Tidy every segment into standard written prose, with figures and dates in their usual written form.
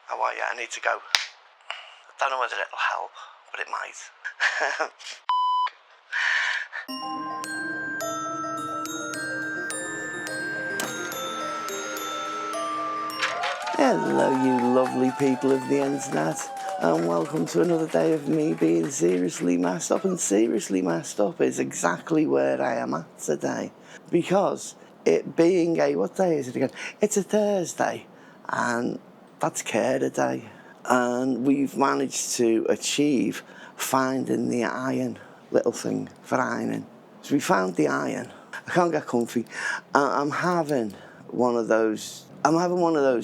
How are you? I need to go. I don't know whether it'll help, but it might. Hello, you lovely people of the internet, and welcome to another day of me being seriously messed up. And seriously messed up is exactly where I am at today, because it being what day is it again? It's a Thursday, and that's Care Day, and we've managed to achieve finding the iron, little thing for ironing. So we found the iron. I can't get comfy. I'm having one of those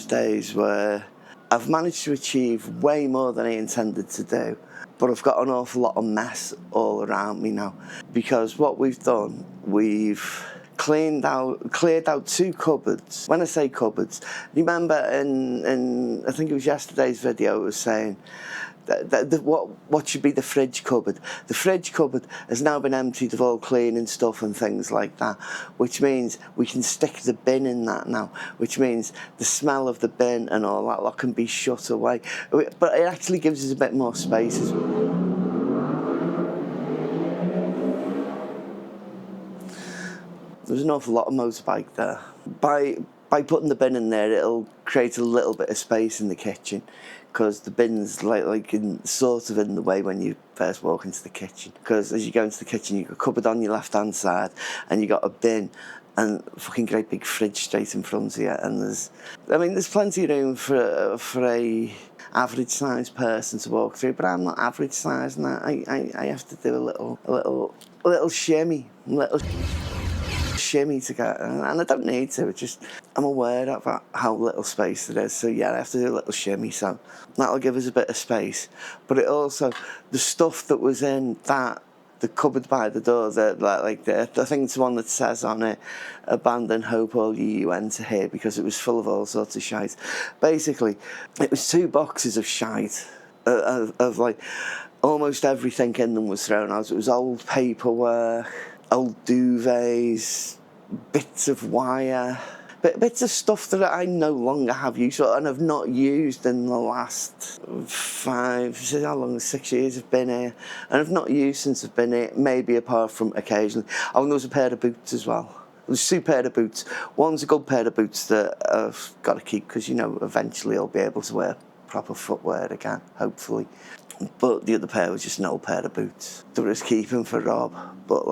days where I've managed to achieve way more than I intended to do, but I've got an awful lot of mess all around me now, because what we've done, we've cleared out 2 cupboards. When I say cupboards, remember in I think it was yesterday's video, it was saying that what should be the fridge cupboard. The fridge cupboard has now been emptied of all cleaning stuff and things like that, which means we can stick the bin in that now, which means the smell of the bin and all that lot can be shut away. But it actually gives us a bit more space. There's an awful lot of motorbike there. By putting the bin in there, it'll create a little bit of space in the kitchen, because the bin's sort of in the way when you first walk into the kitchen. Because as you go into the kitchen, you've got a cupboard on your left-hand side, and you've got a bin, and a fucking great big fridge straight in front of you. And there's plenty of room for a average sized person to walk through, but I'm not average sized, and I have to do a little shimmy, to get, and I don't need to. It's just I'm aware of how little space there is. So yeah, I have to do a little shimmy. So that'll give us a bit of space. But it also, the stuff that was in the cupboard by the door, I think it's one that says on it, "Abandon hope, all you enter here," because it was full of all sorts of shite. Basically, it was 2 boxes of shite of like almost everything in them was thrown out. It was old paperwork, old duvets, bits of wire, bits of stuff that I no longer have use for and have not used in the last 6 years I've been here, and I've not used since I've been here, maybe apart from occasionally. Oh, and there was a pair of boots as well. There's 2 pair of boots. One's a good pair of boots that I've got to keep, because eventually I'll be able to wear proper footwear again, hopefully. But the other pair was just an old pair of boots that I was keeping for Rob, but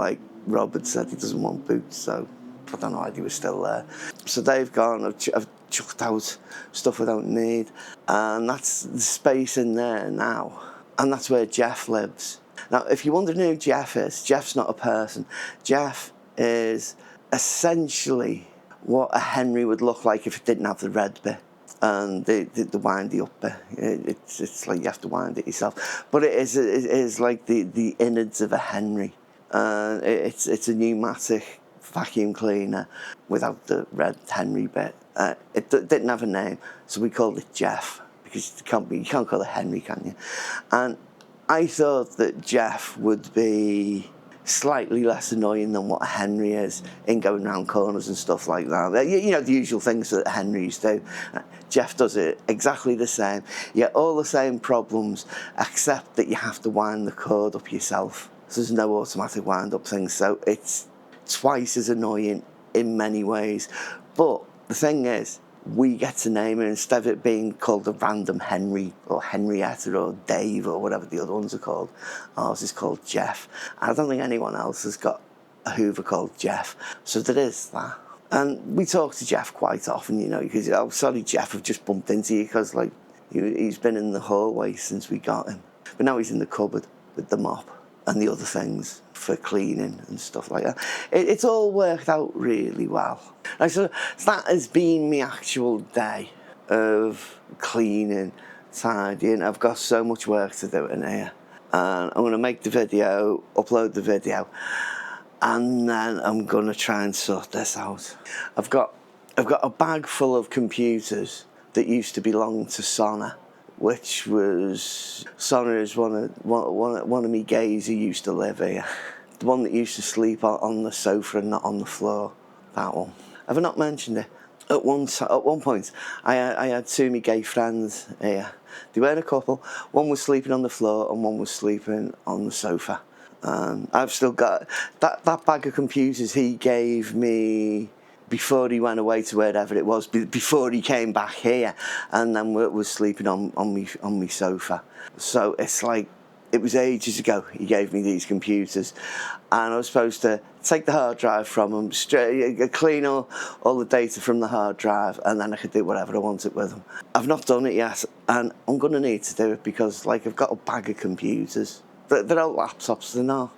Rob had said he doesn't want boots, so I don't know why they were still there. So they've gone. I've chucked out stuff I don't need, and that's the space in there now. And that's where Jeff lives. Now, if you're wondering who Jeff is, Jeff's not a person. Jeff is essentially what a Henry would look like if it didn't have the red bit and the windy up bit. It's like you have to wind it yourself, but it is like the innards of a Henry. It's a pneumatic vacuum cleaner without the red Henry bit. It didn't have a name, so we called it Jeff, because you can't call it Henry, can you? And I thought that Jeff would be slightly less annoying than what a Henry is in going round corners and stuff like that. The usual things that Henrys do. Jeff does it exactly the same. You get all the same problems, except that you have to wind the cord up yourself. So there's no automatic wind-up thing, so it's twice as annoying in many ways. But the thing is, we get to name it, instead of it being called a random Henry or Henrietta or Dave or whatever the other ones are called. Ours is called Jeff. I don't think anyone else has got a Hoover called Jeff. So there is that. And we talk to Jeff quite often, because, "Oh, sorry, Jeff, I've just bumped into you," because, he's been in the hallway since we got him. But now he's in the cupboard with the mop and the other things for cleaning and stuff like that. It's all worked out really well. So that has been my actual day of cleaning, tidying. I've got so much work to do in here, and I'm going to make the video, upload the video, and then I'm going to try and sort this out. I've got a bag full of computers that used to belong to Sonna, which was, Sonna is one of me gays who used to live here. The one that used to sleep on the sofa and not on the floor. That one. Have I not mentioned it? At one point, I had two of my gay friends here. They were a couple. One was sleeping on the floor and one was sleeping on the sofa. I've still got that bag of computers he gave me before he went away to wherever it was, before he came back here, and then was sleeping on me sofa. So it's like, it was ages ago he gave me these computers, and I was supposed to take the hard drive from him, clean all the data from the hard drive, and then I could do whatever I wanted with them. I've not done it yet, and I'm going to need to do it because, like, I've got a bag of computers. They're old laptops, they're not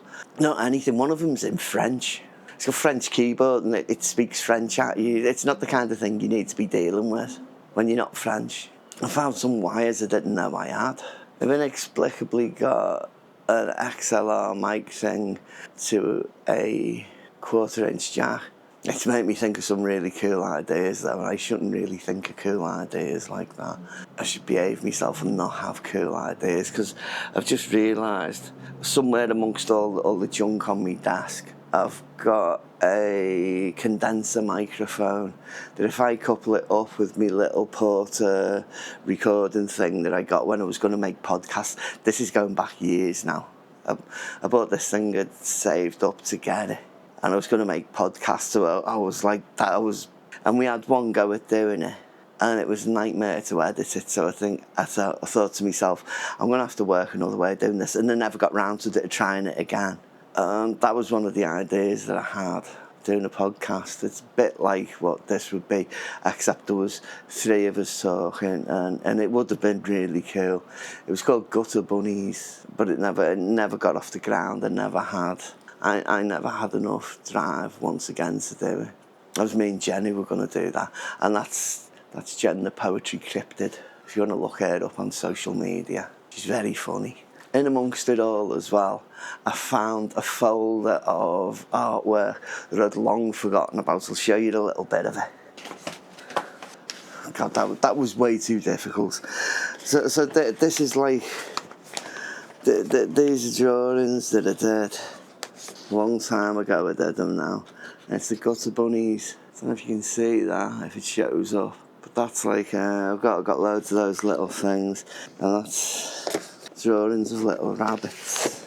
anything. One of them's in French. It's got a French keyboard and it speaks French at you. It's not the kind of thing you need to be dealing with when you're not French. I found some wires I didn't know I had. I've inexplicably got an XLR mic thing to a 1/4-inch jack. It's made me think of some really cool ideas, though, and I shouldn't really think of cool ideas like that. I should behave myself and not have cool ideas, because I've just realised somewhere amongst all the junk on my desk, I've got a condenser microphone that if I couple it up with my little Porter recording thing that I got when I was going to make podcasts, this is going back years now. I bought this thing, I'd saved up to get it, and I was going to make podcasts, so I was like that. And we had one go at doing it, and it was a nightmare to edit it. So I thought to myself, I'm going to have to work another way of doing this, and I never got round to trying it again. That was one of the ideas that I had, doing a podcast. It's a bit like what this would be, except there was 3 of us talking, and it would have been really cool. It was called Gutter Bunnies, but it never got off the ground. I never had enough drive once again to do it. It was me and Jenny were going to do that, and that's Jen the Poetry Cryptid. If you want to look her up on social media, she's very funny. In amongst it all as well, I found a folder of artwork that I'd long forgotten about. I'll show you a little bit of it. God, that was way too difficult. So this is like, these are drawings that I did a long time ago. I did them now. It's the Gutter Bunnies. I don't know if you can see that, if it shows up. But that's like, I've got loads of those little things. And that's drawings of little rabbits.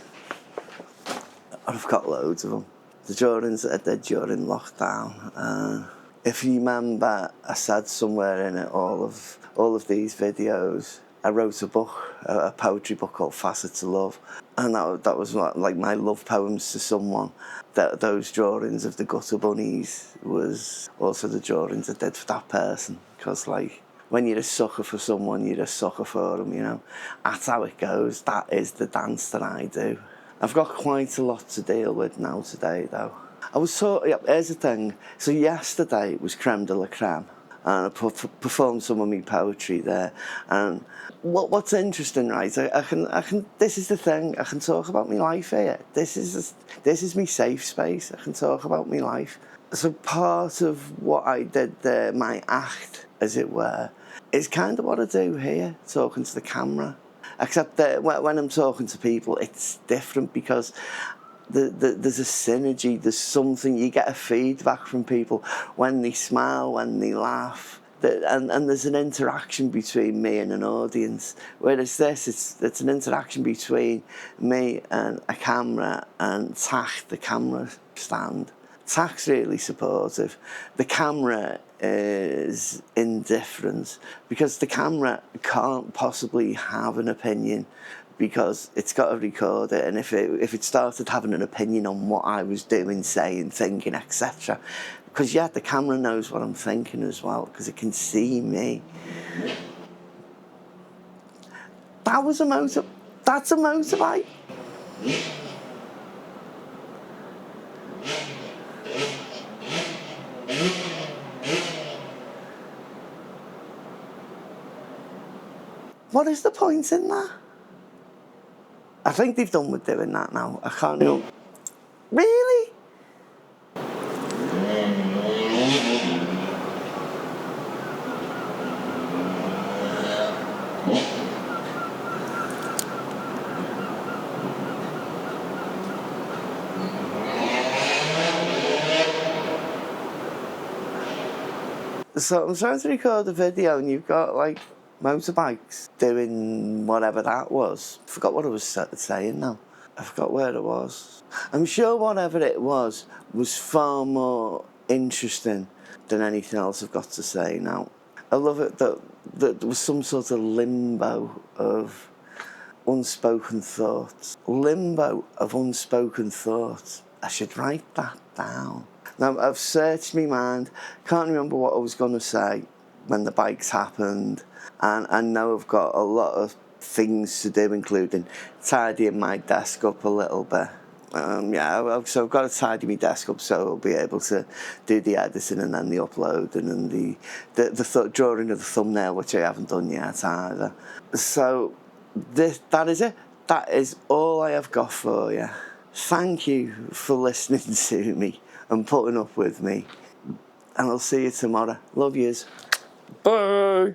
I've got loads of them. The drawings that I did during lockdown. If you remember, I said somewhere in it, all of these videos, I wrote a book, a poetry book called Facets of Love, and that was like my love poems to someone. Those drawings of the Gutter Bunnies was also the drawings I did for that person, because like, when you're a sucker for someone, you're a sucker for them, you know. That's how it goes. That is the dance that I do. I've got quite a lot to deal with now today, though. Here's the thing. So yesterday was creme de la creme, and I performed some of my poetry there. And what's interesting, right? I can. This is the thing. I can talk about my life here. This is my safe space. I can talk about my life. So part of what I did there, my act, as it were, is kind of what I do here, talking to the camera. Except that when I'm talking to people, it's different, because there's a synergy, there's something, you get a feedback from people when they smile, when they laugh, and there's an interaction between me and an audience. Whereas this, it's an interaction between me and a camera and Tack, the camera stand. Tack's really supportive. The camera is indifferent, because the camera can't possibly have an opinion, because it's got to record it, and if it started having an opinion on what I was doing, saying, thinking, etc., because the camera knows what I'm thinking as well, because it can see me. That's a motorbike. What is the point in that? I think they've done with doing that now. I can't know. Really? So I'm trying to record a video and you've got like motorbikes doing whatever that was. I forgot what I was saying now. I forgot where it was. I'm sure whatever it was far more interesting than anything else I've got to say now. I love it that there was some sort of limbo of unspoken thoughts. Limbo of unspoken thoughts. I should write that down. Now, I've searched my mind, can't remember what I was going to say when the bikes happened, and I know I've got a lot of things to do, including tidying my desk up a little bit. So I've got to tidy my desk up so I'll be able to do the editing and then the uploading and the drawing of the thumbnail, which I haven't done yet either. So that is it. That is all I have got for you. Thank you for listening to me and putting up with me. And I'll see you tomorrow. Love yous. Bye.